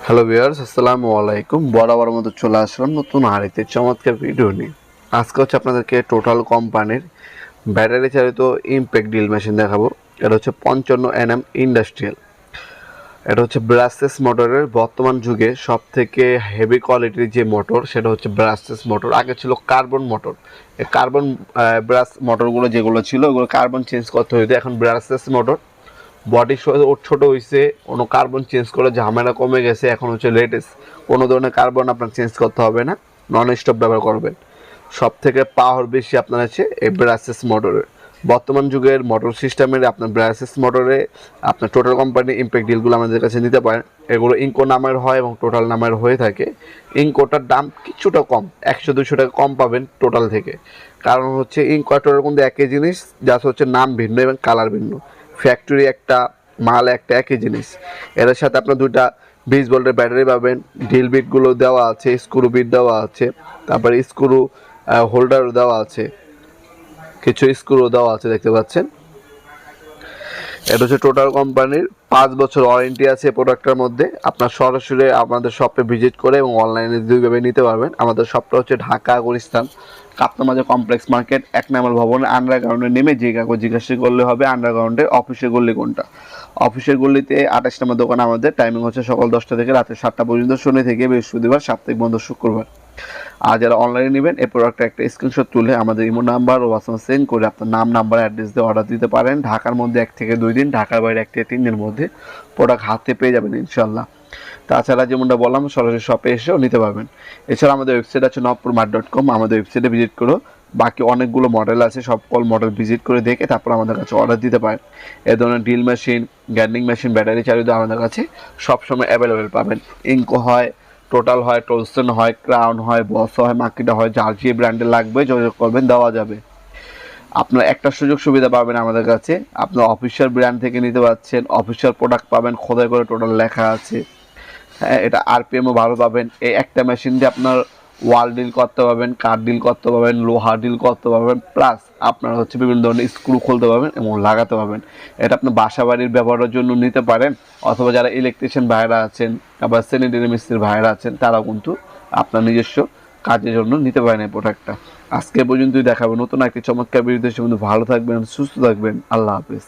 Hello viewers, আসসালামু আলাইকুম। বরাবর মতো চলে আসলাম নতুন আরেকটি চমৎকার ভিডিও নিয়ে। আজকে হচ্ছে আপনাদেরকে টোটাল কোম্পানির ব্যাটারি চালিত ইমপ্যাক্ট ড্রিল মেশিন দেখাবো। এটা হচ্ছে 55 NM ইন্ডাস্ট্রিয়াল। এটা হচ্ছে ব্রাসলেস মোটরের বর্তমান যুগে সব থেকে হেভি কোয়ালিটির যে মোটর সেটা হচ্ছে ব্রাসলেস মোটর। আগে ছিল কার্বন মোটর। এই কার্বন ব্রাস মোটরগুলো যেগুলো ছিল ওগুলো কার্বন চেঞ্জ করতে হইতো, এখন ব্রাসলেস মোটর। বডি ছোট হয়েছে, কোনো কার্বন চেঞ্জ করে ঝামেলা কমে গেছে। এখন হচ্ছে লেটেস্ট, কোনো ধরনের কার্বন আপনার চেঞ্জ করতে হবে না, নন স্টপ ব্যবহার করবেন। সব থেকে পাওয়ার বেশি আপনার আছে এই ব্রাসেস মোটরের। বর্তমান যুগের মোটর সিস্টেমের আপনার ব্রাসেস মোটরে আপনার টোটাল কোম্পানি ইমপ্যাক্ট ডিলগুলো আমাদের কাছে নিতে পারেন। এগুলো ইনকো নামের হয় এবং টোটাল নামের হয়ে থাকে। ইনকোটার দাম কিছুটা কম, 100-200 টাকা কম পাবেন টোটাল থেকে। কারণ হচ্ছে ইনকো টোটাল কিন্তু একই জিনিস, জাস্ট হচ্ছে নাম ভিন্ন এবং কালার ভিন্ন। ফ্যাক্টরি একটা, মাল একটা, একই জিনিস। এর সাথে আপনার দুইটা 20 ভোল্টের ব্যাটারি পাবেন। ড্রিল বিটগুলো দেওয়া আছে, স্ক্রু বিট দেওয়া আছে, তারপরে স্ক্রু হোল্ডারও দেওয়া আছে, কিছু স্ক্রু দেওয়া আছে দেখতে পাচ্ছেন। এটা হচ্ছে টোটাল কোম্পানির 5 বছর ওয়ারেন্টি আছে প্রোডাক্টের মধ্যে। আপনার সরাসরি আমাদের শপে ভিজিট করে এবং অনলাইনে দুইভাবে নিতে পারবেন। আমাদের শপটা হচ্ছে ঢাকা গুলিস্তান কাপ্তামাজা কমপ্লেক্স মার্কেট 1 নম্বর ভবনের আন্ডারগ্রাউন্ডে নেমে যে কাগজ জিজ্ঞাসা করলে হবে আন্ডারগ্রাউন্ডের অফিসের গল্লি কোনটা। অফিসের গল্লিতে 28 নম্বর দোকান। আমাদের টাইমিং হচ্ছে সকাল 10টা থেকে রাতে 7টা পর্যন্ত, শনি থেকে বৃহস্পতিবার, সাপ্তাহিক বন্ধ শুক্রবার। আর যারা অনলাইনে নেবেন এই প্রোডাক্টটা একটা স্ক্রিনশট তুলে আমাদের ইমো নাম্বার ও হোয়াটসঅ্যাপ সেন্ড করে আপনার নাম, নাম্বার, অ্যাড্রেস দিয়ে অর্ডার দিতে পারেন। ঢাকার মধ্যে 1 থেকে 2 দিন, ঢাকার বাইরে 1 থেকে 3 দিনের মধ্যে প্রোডাক্ট হাতে পেয়ে যাবেন ইনশাল্লাহ। তাছাড়া যেমনটা বললাম সরাসরি শপে এসেও নিতে পারবেন। এছাড়া আমাদের ওয়েবসাইট আছে navpurmart.com। আমাদের ওয়েবসাইটে ভিজিট করো, বাকি অনেকগুলো মডেল আছে, সকল মডেল ভিজিট করে দেখে তারপর আমাদের কাছে অর্ডার দিতে পারেন। এ ধরনের ড্রিল মেশিন, গ্যান্ডিং মেশিন, ব্যাটারি চালিত আমাদের কাছে সবসময় অ্যাভেলেবেল পাবেন। ইনকো হয়, টোটাল হয়, টোলস্টন হয়, ক্রাউন হয়, বস হয়, মাকিটা হয়, যার যে ব্র্যান্ডের লাগবে যোগাযোগ করবেন, দেওয়া যাবে। আপনার একটা সুযোগ সুবিধা পাবেন আমাদের কাছে, আপনার অফিসিয়াল ব্র্যান্ড থেকে নিতে পারছেন, অফিসিয়াল প্রোডাক্ট পাবেন, খোদাই করে টোটাল লেখা আছে। হ্যাঁ, এটা আরপিএমও ভালো পাবেন। এই একটা মেশিন দিয়ে আপনার ওয়াল ডিল করতে পারবেন, কাঠ ডিল করতে পারবেন, লোহা ডিল করতে পারবেন, প্লাস আপনার হচ্ছে বিভিন্ন ধরনের স্ক্রু খুলতে পারবেন এবং লাগাতে পারবেন। এটা আপনার বাসা বাড়ির ব্যবহারের জন্য নিতে পারেন, অথবা যারা ইলেকট্রিশিয়ান ভাইরা আছেন, আবার স্যানিটারি মিস্ত্রির ভাইরা আছেন, তারাও কিন্তু আপনার নিজস্ব কাজের জন্য নিতে পারেন এই প্রোডাক্টটা। আজকে পর্যন্তই দেখাবো নতুন একটি চমৎকার ভিডিও। ভালো থাকবেন, সুস্থ থাকবেন, আল্লাহ হাফেজ।